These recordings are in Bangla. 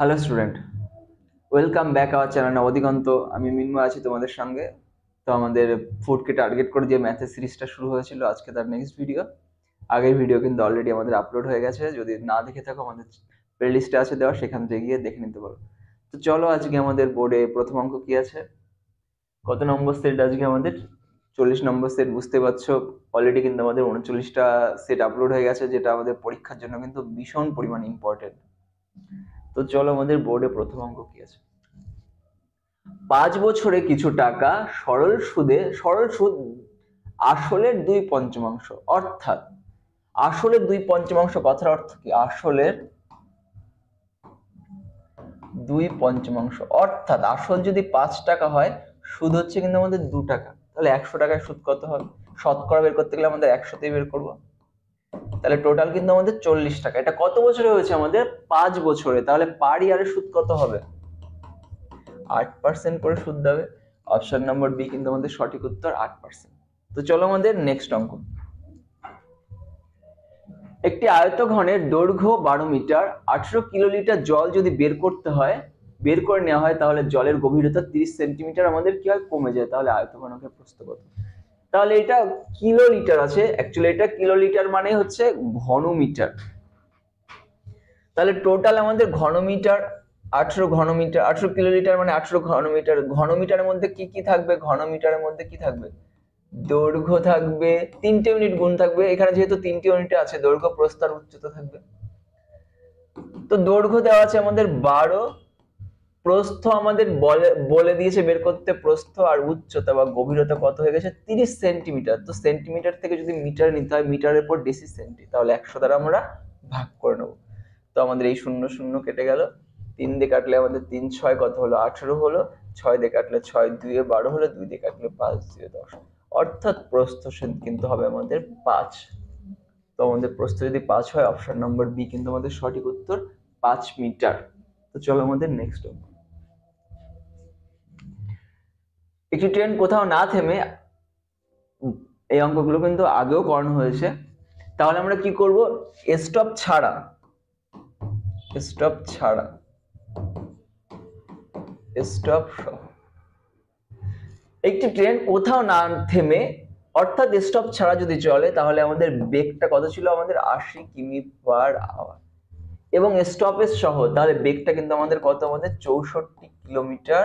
Hello student, welcome back our channel Nabadiganta. আমি মিন্ময় আছি তোমাদের সঙ্গে। তো আমাদের ফুডকে টার্গেট করে যে ম্যাথের সিরিজটা শুরু হয়েছিল, আজকে তার নেক্সট ভিডিও। আগের ভিডিও কিন্তু অলরেডি আমাদের আপলোড হয়ে গেছে, যদি না দেখে থাকো আমাদের প্লেলিস্টে আছে দেওয়া, সেখান থেকে গিয়ে দেখে নিতে পারো। তো চলো, আজকে আমাদের বোর্ডে প্রথম অঙ্ক কি আছে, কত নম্বর সেট আজকে আমাদের? 40 নম্বর সেট। বুঝতে পারছো অলরেডি কিন্তু আমাদের 39টা সেট আপলোড হয়ে গেছে, যেটা আমাদের পরীক্ষার জন্য কিন্তু ভীষণ পরিমাণ ইম্পর্টেন্ট। তো চলো, আমাদের বোর্ডে প্রথম অঙ্ক কি আছে। 5 বছরে কিছু টাকা সরল সুদ আসলের 2/5, অর্থাৎ আসলের 2/5 কথার অর্থ কি? আসলের 2/5, অর্থাৎ আসল যদি 5 টাকা হয়, সুদ হচ্ছে কিন্তু আমাদের 2 টাকা। তাহলে 100 টাকায় সুদ কত হবে? শতকরা বের করতে গেলে আমাদের 100তেই বের করবো। তাহলে টোটাল কিন্তু আমাদের 40 টাকা। এটা কত বছরে হয়েছে আমাদের? 5 বছরে। তাহলে পার ইয়ারে সুদ কত হবে? 8% করে সুদ দেবে। অপশন নম্বর বি কিন্তু আমাদের সঠিক উত্তর, 8%। তো চলো আমাদের নেক্সট অঙ্ক। একটি আয়তঘনের দৈর্ঘ্য 12 মিটার, 18 কিলোলিটার জল যদি বের করে নেওয়া হয়, তাহলে জলের গভীরতা 30 সেন্টিমিটার আমাদের কি হয়? কমে যায়। তাহলে আয়তঘনকের প্রস্থ কত? তাহলে এটা কিলোলিটার আছে, অ্যাকচুয়ালি এটা কিলোলিটার মানে হচ্ছে ঘনমিটার। তাহলে টোটাল আমাদের ঘনমিটার 18 কিলোলিটার মানে 18 ঘনমিটার। ঘনমিটারের মধ্যে কি কি থাকবে? ঘনমিটারের মধ্যে কি থাকবে? দৈর্ঘ্য থাকবে, 3টে ইউনিট গুণ থাকবে। এখানে যেহেতু 3টে ইউনিট আছে, দৈর্ঘ্য, প্রস্থ আর উচ্চতা থাকবে। তো দৈর্ঘ্য দেওয়া আছে আমাদের 12, প্রস্থ আমাদের বলে দিয়েছে বের করতে, প্রস্থ আর উচ্চতা বা গভীরতা কত হয়ে গেছে? 30 সেন্টিমিটার। তো সেন্টিমিটার থেকে যদি মিটার নিতে হয়, মিটারের পর ডেসি সেন্টি, তাহলে 100 দ্বারা আমরা ভাগ করে নেব। তো আমাদের এই 0 0 কেটে গেল। 3 দিয়ে কাটলে আমাদের 3 6 কত হলো? 18 হলো। 6 দিয়ে কাটলে 6 2 12 হলো। 2 দিয়ে কাটলে 5 2 10, অর্থাৎ প্রস্থ কিন্তু হবে আমাদের 5। তো আমাদের প্রস্থ যদি 5 হয়, অপশন নম্বর বি কিন্তু আমাদের সঠিক উত্তর, 5 মিটার। তো চলো আমাদের নেক্সট অঙ্ক। একটি ট্রেন কোথাও না থেমে, এই অঙ্কগুলো কিন্তু আগেও করানো হয়েছে। তাহলে আমরা কি করব? স্টপ ছাড়া একটি ট্রেন কোথাও না থেমে, অর্থাৎ স্টপ ছাড়া যদি চলে, তাহলে আমাদের বেগটা কত ছিল? আমাদের 80 কিমি পার আওয়ার। এবং স্টপেজ সহ, তাহলে বেগটা কিন্তু আমাদের কত? আমাদের 64 কিলোমিটার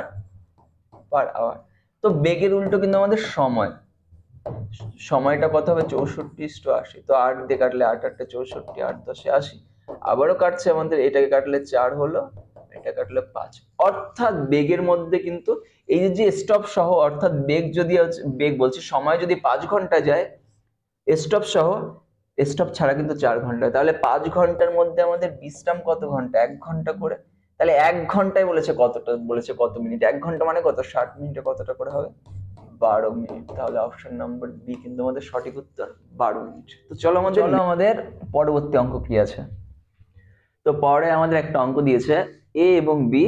পার আওয়ার। তো বেগের উল্টো কিন্তু আমাদের সময়টা কত হবে? 64:80। তো 8 দিয়ে কাটলে 8 8 64, 8 10 80। আবারও কাটছে আমাদের, এটাকে কাটলে 4 হলো, এটা কাটলে 5। অর্থাৎ বেগের মধ্যে কিন্তু এই যে স্টপ সহ, অর্থাৎ বেগ বলছি, সময় যদি 5 ঘন্টা যায়, স্টপ সহ, স্টপ ছাড়া কিন্তু 4 ঘন্টা। তাহলে 5 ঘন্টার মধ্যে আমাদের বিশ্রাম কত ঘন্টা? 1 ঘন্টা করে। তাহলে 1 ঘন্টায় বলেছে কতটা, বলেছে কত মিনিট? 1 ঘন্টা মানে কত? 60 মিনিটে কতটা করে হবে? 12 মিনিট। তাহলে অপশন নাম্বার বি কিন্তু আমাদের সঠিক উত্তর, 12 মিনিট। তো চলো আমাদের পরবর্তী অঙ্ক কি আছে। তো পরে আমাদের একটা অঙ্ক দিয়েছে, এ এবং বি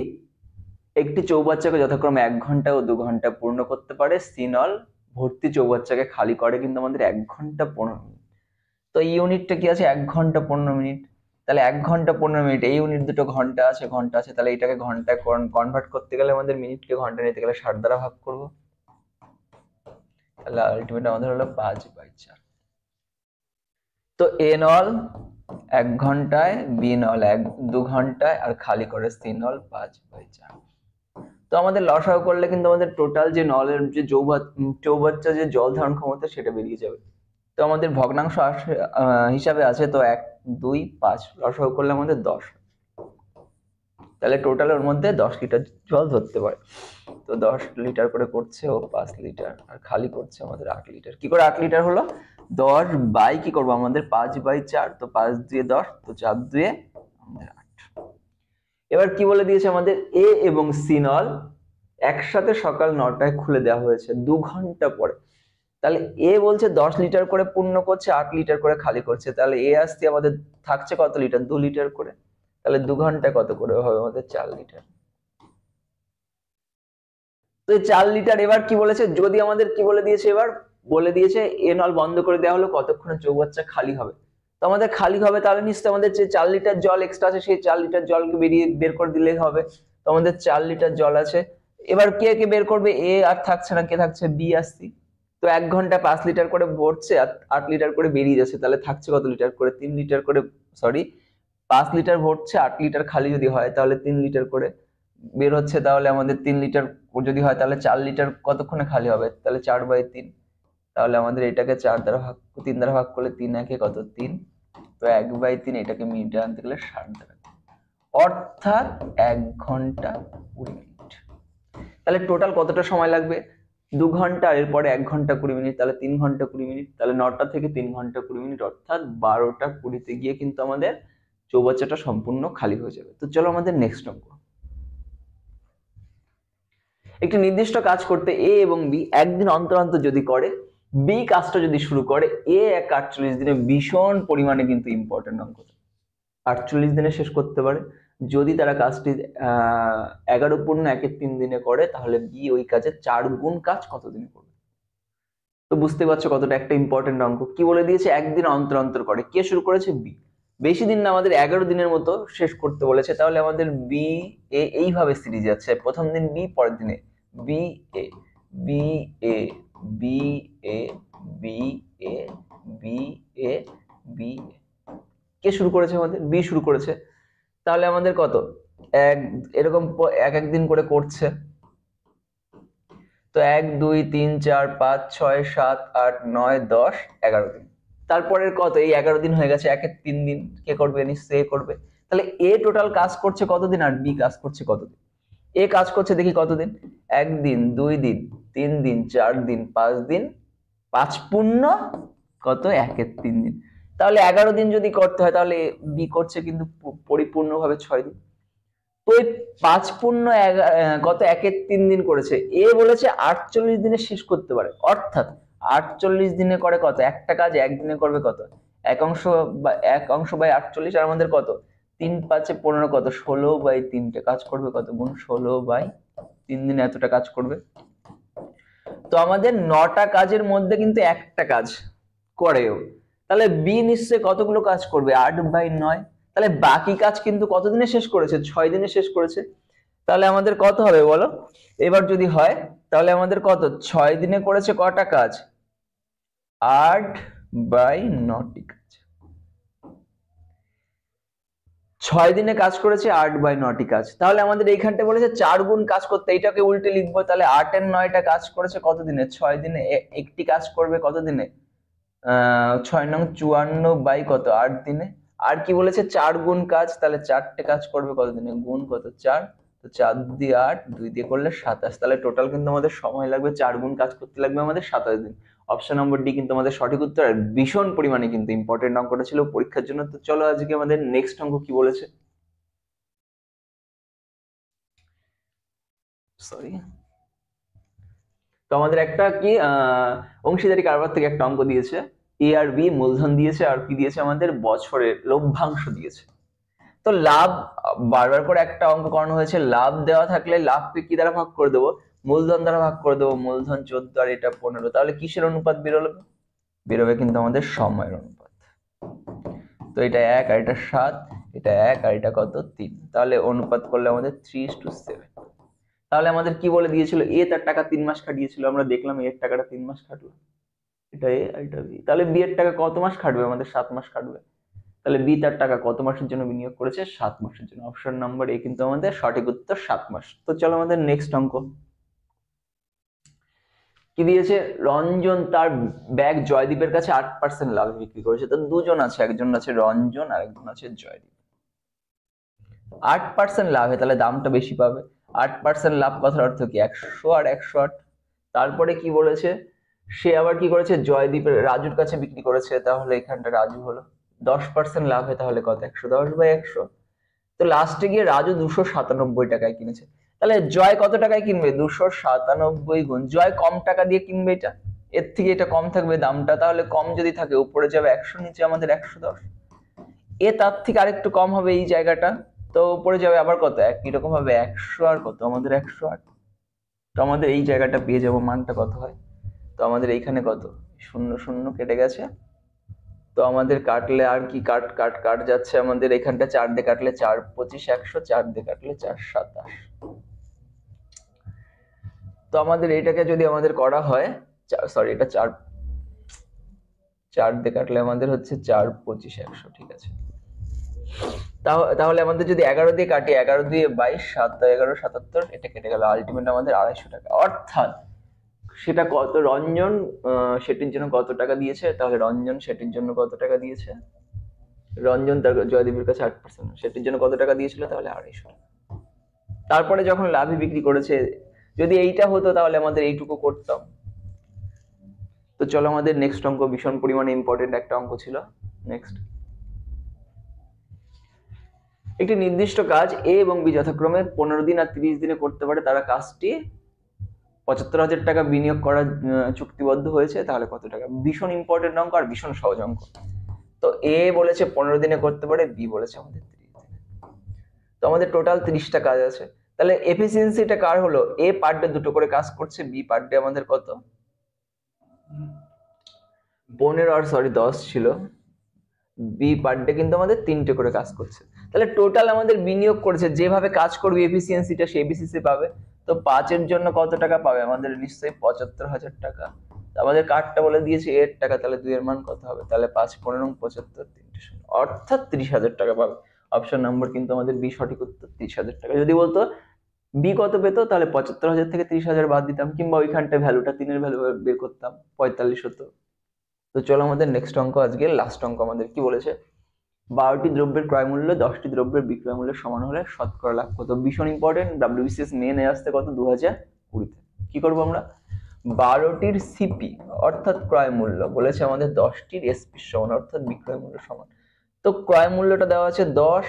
একটি চৌবাচ্চাকে যথাক্রমে 1 ঘন্টা ও 2 ঘন্টা পূর্ণ করতে পারে। সিনল ভর্তি চৌবাচ্চাকে খালি করে কিন্তু আমাদের 1 ঘন্টা 15 মিনিট। তো এই ইউনিটটা কি আছে? 1 ঘন্টা 15 মিনিট। তাহলে 1 ঘন্টা 15 মিনিট, এই ইউনিট দুটো ঘন্টা আছে, তাহলে এটাকে ঘন্টায় কনভার্ট করতে গেলে আমাদের মিনিটকে ঘন্টা নিতে গেলে 60 দ্বারা ভাগ করব। তাহলে আলটিমেট আমাদের হলো 5/4। তো এ নল 1 ঘন্টায়, বি নল 2 ঘন্টায়, আর খালি করে সি নল 5/4। তো আমাদের লসাগু করলে কিন্তু আমাদের টোটাল যে নলের যে চৌবাচ্চা যে জল ধারণ ক্ষমতা, সেটা বেরিয়ে যাবে। তো আমাদের ভগ্নাংশ হিসাবে আছে, তো 1 2 5 লসাগু করলে আমাদের 10। তাহলে টোটাল ওর মধ্যে 10 লিটার জল ধরতে পারে। তো 10 লিটার করে করছে ও 5 লিটার, আর খালি করছে আমাদের 8 লিটার। কি করে 8 লিটার হলো? 10 বাই কি করবো আমাদের? 5/4। তো 5 দিয়ে 10, তো 4 দিয়ে আমাদের 8। এবার কি বলে দিয়েছে আমাদের? এ এবং সি নল একসাথে সকাল 9টায় খুলে দেওয়া হয়েছে 2 ঘন্টা পরে। তাহলে এ বলছে 10 লিটার করে পূর্ণ করছে, 8 লিটার করে খালি করছে। তাহলে এ আসতে আমাদের থাকছে কত লিটার? 2 লিটার করে। তাহলে 2 ঘন্টায় কত করে হবে আমাদের? 4 লিটার। তো এই 4 লিটার এবার কি বলেছে? যদি আমাদের কি বলে দিয়েছে? এবার বলে দিয়েছে এ নল বন্ধ করে দেওয়া হলো, কতক্ষণে চৌবাচ্চা খালি হবে। তো আমাদের খালি হবে, তাহলে নিশ্চয়ই আমাদের যে 4 লিটার জল এক্সট্রা আছে সেই 4 লিটার জলকে বের করে দিলেই হবে। তো আমাদের 4 লিটার জল আছে। এবার কে কে বের করবে? এ আর থাকছে না, কে থাকছে? বি আর সি। তো 1 ঘন্টায় 5 লিটার করে ভরছে আর 8 লিটার করে বেরিয়ে যাচ্ছে, তাহলে থাকছে কত লিটার করে? 3 লিটার করে, সরি 5 লিটার ভরছে, 8 লিটার খালি যদি হয় তাহলে 3 লিটার করে বের হচ্ছে। তাহলে আমাদের 3 লিটার যদি হয় তাহলে 4 লিটার কতক্ষণে খালি হবে? তাহলে 4/3। তাহলে আমাদের এটাকে 3 দ্বারা ভাগ করলে 3 একে কত? 3। তো 1/3, এটাকে মিনিটে আনতে গেলে 60 দ্বারা, অর্থাৎ 1 ঘন্টা 20 মিনিট। তাহলে টোটাল কতটা সময় লাগবে? 2 ঘন্টা, এরপরে 1 ঘন্টা 20 মিনিট, তাহলে 3 ঘন্টা 20 মিনিট। তাহলে 9টা থেকে 3 ঘন্টা 20 মিনিট, অর্থাৎ 12টা 20তে গিয়ে কিন্তু আমাদের চৌবাচ্চাটা সম্পূর্ণ খালি হয়ে যাবে। তো চলো আমাদের নেক্সট অঙ্ক। একটি নির্দিষ্ট কাজ করতে এ এবং বি একদিন অন্তর অন্তর যদি করে, বি কাজটা যদি শুরু করে এ 48 দিনে, ভীষণ পরিমাণে কিন্তু ইম্পর্টেন্ট অঙ্ক। 48 দিনে শেষ করতে পারে। যদি তারা কাজটি 11 × 1 = 3 দিনে করে, তাহলে বি ওই কাজে 4 গুণ কাজ কত দিনে করবে? তো বুঝতে পারছো কতটা একটা ইম্পর্টেন্ট অঙ্ক। কি বলে দিয়েছে? একদিন অন্তর অন্তর করে। কে শুরু করেছে? বি। বেশি দিন না, আমাদের 11 দিনের মতো শেষ করতে বলেছে। তাহলে আমাদের বি এ এইভাবে সিরিজ আছে, প্রথম দিন বি, পরের দিনে B A, B A, B A, B A, B A, B A. কে শুরু করেছে? আমাদের বি শুরু করেছে। তাহলে আমাদের কত? এরকম এক এক দিন করে করছে। তো 1 2 3 4 5 6 7 8 9 10 11 দিন। তারপরে কত? এই 11 দিন হয়ে গেছে, 1 এর 3 দিন কে করবে? নিশ্চয়ই এ করবে। তাহলে এ টোটাল কাজ করছে কতদিন আর বি কাজ করছে কতদিন? এ কাজ করছে দেখি কতদিন? 1 দিন, 2 দিন, 3 দিন, 4 দিন, 5 দিন, 5 পূর্ণ কত? 1 এর 3 দিন। তাহলে 11 দিন যদি করতে হয়, তাহলে বি করছে কিন্তু পরিপূর্ণভাবে 6 দিন। তো এই 5 পূর্ণ কত? 1 এর 3 দিন করেছে। এ বলেছে 48 দিনে শেষ করতে পারে, অর্থাৎ 48 দিনে করে কত? একটা কাজ একদিনে করবে কত? 1 অংশ বাই 48। আর আমাদের কত? 3 5 এ 15 কত? 16/3 কাজ করবে কত? গুণ 16/3 দিনে এতটা কাজ করবে। তো আমাদের 9টা কাজের মধ্যে কিন্তু একটা কাজ করেও, তাহলে বি নিশ্চয়ই কতগুলো কাজ করবে? 8/9। তাহলে বাকি কাজ কিন্তু কত দিনে শেষ করেছে? 6 দিনে শেষ করেছে। তাহলে আমাদের কত হবে বলো? এবার যদি হয় তাহলে আমাদের কত? 6 দিনে করেছে কটা কাজ? 8/9টি কাজ। 6 দিনে কাজ করেছে 8/9টি কাজ। তাহলে আমাদের এইখানটা বলেছে 4 গুণ কাজ করতে, এইটাকে উল্টে লিখবো। তাহলে 8 এর 9টা কাজ করেছে কত দিনে? 6 দিনে। একটি কাজ করবে কত দিনে? 6 নং 54 কত? 8 দিনে। আর কি বলেছে? 4 গুণ কাজ, তাহলে 4টে কাজ করবে কত দিনে? গুণ কত? 4। তো 4 দিয়ে 8, 2 দিয়ে করলে 27। তাহলে টোটাল কিন্তু আমাদের সময় লাগবে 4 গুণ কাজ করতে লাগবে আমাদের 27 দিন। অপশন নম্বর ডি কিন্তু আমাদের সঠিক উত্তর। আর ভীষণ পরিমাণে কিন্তু ইম্পর্টেন্ট অঙ্কটা ছিল পরীক্ষার জন্য। তো চলো আজকে আমাদের নেক্সট অঙ্ক কি বলেছে। সরি, তো আমাদের একটা কি অংশীদারি কারবার থেকে একটা অঙ্ক দিয়েছে। এ আর বি মূলধন দিয়েছে, আর কি দিয়েছে? আমাদের বছরের লভ্যাংশ দিয়েছে। তো লাভ, বারবার করে একটা অঙ্ক করানো হয়েছে, লাভ দেওয়া থাকলে লাভকে কি দ্বারা ভাগ করে দেবো? মূলধন দ্বারা ভাগ করে দেবো। মূলধন 14 আর এটা 15। তাহলে কিসের অনুপাত বেরোবে? বেরোবে কিন্তু আমাদের সময়ের অনুপাত। তো এটা 1 আর এটা 7, এটা 1 আর এটা কত? 3। তাহলে অনুপাত করলে আমাদের 3:7। তাহলে আমাদের কি বলে দিয়েছিল? এ তার টাকা 3 মাস খাটিয়েছিল, আমরা দেখলাম এর টাকাটা 3 মাস খাটলো। এটা এ আর এটা বি। তাহলে বি এর টাকা কত মাস খাটবে? আমাদের 7 মাস খাটবে। তাহলে বি তার টাকা কত মাসের জন্য বিনিয়োগ করেছে? 7 মাসের জন্য। অপশন নাম্বার এ কিন্তু আমাদের সঠিক উত্তর, 7 মাস। তো চলো আমাদের নেক্সট অঙ্ক কি দিয়েছে? রঞ্জন তার ব্যাগ জয়দীপের কাছে 8% লাভে বিক্রি করেছে। তো দুজন আছে, একজন আছে রঞ্জন আর একজন আছে জয়দীপ। 8% লাভে, তাহলে দামটা বেশি পাবে। 8% লাভ কথার অর্থ কি? 100 আর 108। তারপরে কি বলেছে? সে আবার কি করেছে? জয়দীপের রাজুর কাছে বিক্রি করেছে। তাহলে এখানটা রাজু হলো 10% লাভে, তাহলে কত? 110/100। তো লাস্টে গিয়ে রাজু 297 টাকায় কিনেছে। তাহলে জয় কত টাকায় কিনবে? 297 গুণ, জয় কম টাকা দিয়ে কিনবে এটা, এর থেকে এটা কম থাকবে দামটা। তাহলে কম যদি থাকে উপরে যাবে 100, নিচে আমাদের 110। এ তার থেকে আরেকটু কম হবে এই জায়গাটা, তো উপরে যাবে আবার কত? একই রকম ভাবে 100 আর কত? আমাদের 108। তো আমাদের এই জায়গাটা পেয়ে যাবো মানটা কত হয়। তো আমাদের এইখানে কত? 0 0 কেটে গেছে। তো তো আমাদের কাটলে আর কি কাট যাচ্ছে আমাদের, এখানটা 4 দিয়ে কাটলে 4 25 100, 4 দিয়ে কাটলে 4 27। তো আমাদের এইটাকে যদি আমাদের করা হয়, সরি এটা 4 দিয়ে কাটলে আমাদের হচ্ছে 4 25 100, ঠিক আছে। তাহলে আমাদের যদি 11 দিয়ে কাটি, 11 দিয়ে 22, 7 11 77, এটা কেটে গেল, আলটিমেট আমাদের 250 টাকা। অর্থাৎ সেটা কত, রঞ্জন সেটির জন্য কত টাকা দিয়েছে, তাহলে রঞ্জন সেটির জন্য কত টাকা দিয়েছে, রঞ্জন তার জয়দীপের কাছে 8%, সেটির জন্য কত টাকা দিয়েছিল, তাহলে 250 টাকা। তারপরে যখন লাভে বিক্রি করেছে, যদি এইটা হতো তাহলে আমাদের এইটুকু করতাম। তো চলো আমাদের নেক্সট অঙ্ক, ভীষণ পরিমাণে ইম্পর্টেন্ট একটা অঙ্ক ছিল। নেক্সট, একটি নির্দিষ্ট কাজ এ এবং বি যথাক্রমে 15 দিন আর 30 দিনে করতে পারে, তারা কাজটি 75,000 টাকা বিনিয়োগ করার চুক্তিবদ্ধ হয়েছে, তাহলে কত টাকা। ভীষণ ইম্পর্টেন্ট অঙ্ক আর ভীষণ সহজ অঙ্ক। তো এ বলেছে 15 দিনে করতে পারে, বি বলেছে আমাদের 30 দিনে। তো আমাদের টোটাল 30টা কাজ আছে। তাহলে এফিসিয়েন্সিটা কার হলো, এ পার ডে 2টো করে কাজ করছে, বি পার ডে আমাদের কত 15 আর 10 ছিল, বি পার ডে কিন্তু আমাদের 3টে করে কাজ করছে। তাহলে টোটাল আমাদের বিনিয়োগ করেছে, যেভাবে কাজ করবে এফিসিয়েন্সিটা সেই বেসিসে পাবে। তো 5 এর জন্য কত টাকা পাবে আমাদের, নিশ্চয়ই 75,000 টাকা। আমাদের কার্ডটা বলে দিয়েছে 8 টাকা, তাহলে 2 এর মান কত হবে, তাহলে 5 15 75 3টে শূন্য, অর্থাৎ 30,000 টাকা পাবে। অপশন নম্বর কিন্তু আমাদের বি সঠিক উত্তর, 30,000 টাকা। যদি বলতো বি কত পেত, তাহলে 75,000 থেকে 30,000 বাদ দিতাম, কিংবা ওইখানটা ভ্যালুটা 3-এর ভ্যালু বের করতাম, 45 হতো। তো চলো আমাদের নেক্সট অঙ্ক, আজকে লাস্ট অঙ্ক আমাদের কি বলেছে, 12টি দ্রব্যের ক্রয় মূল্য 10টি দ্রব্যের বিক্রয় মূল্যের সমান হলে শতকরা লাভ কত। ভীষণ ইম্পর্টেন্ট, WBCS মেনে আসতে কত 2020-তে। কি করবো আমরা, 12টির সিপি অর্থাৎ ক্রয় মূল্য বলেছে আমাদের 10টির এসপি সমান অর্থাৎ বিক্রয় মূল্য সমান। তো ক্রয় মূল্যটা দেওয়া আছে 10,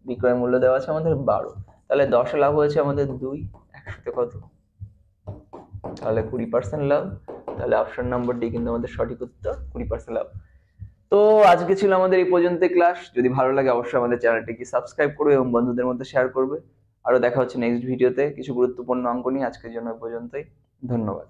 বিক্রয় মূল্য দেওয়া আছে আমাদের 12, তাহলে 10 লাভ হয়েছে আমাদের 2, 100তে কত, তাহলে 20% লাভ। তাহলে অপশন নাম্বার ডি কিন্তু আমাদের সঠিক উত্তর, 20% লাভ। তো আজকে ছিল আমাদের এই পর্যন্ত ক্লাস। যদি ভালো লাগে অবশ্যই আমাদের চ্যানেলটিকে সাবস্ক্রাইব করবে এবং বন্ধুদের মধ্যে শেয়ার করবে। আরো দেখা হচ্ছে নেক্সট ভিডিওতে কিছু গুরুত্বপূর্ণ অঙ্ক নিয়ে। আজকের জন্য এই পর্যন্তই, ধন্যবাদ।